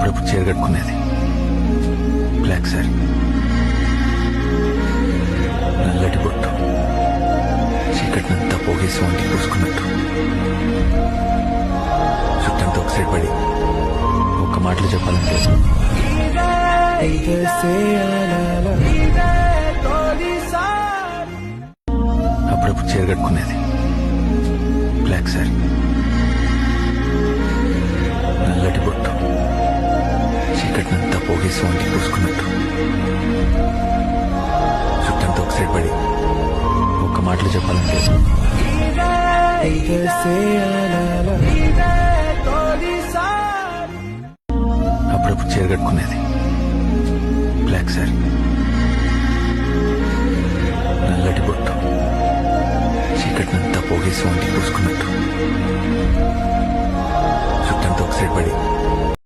అప్పుడప్పుడు చీర కట్టుకునేది black sorry, నల్లటి బొట్టు, చీకటినంతా పోగేసి వంటి పూసుకున్నట్టు చుట్టంతా ఒక సైడ్ పడి ఒక్క మాటలు చెప్పాలంటే అప్పుడప్పుడు చీర కట్టుకునేది బ్లాక్ సారీ, నల్లటి బొట్టు, చీకటినంతా పోగేసి వంటి పూసుకున్నట్టు చుట్టంతా ఒక సైడ్ పడి ఒక్క మాటలు చెప్పాలంటే అప్పుడప్పుడు చీర కట్టుకునేది బ్లాక్ సారీ, నల్లటి బొట్టు, చీకటినంతా పోగేసి వంటి పూసుకున్నట్టు చుట్టంతా ఒక సైడ్ పడి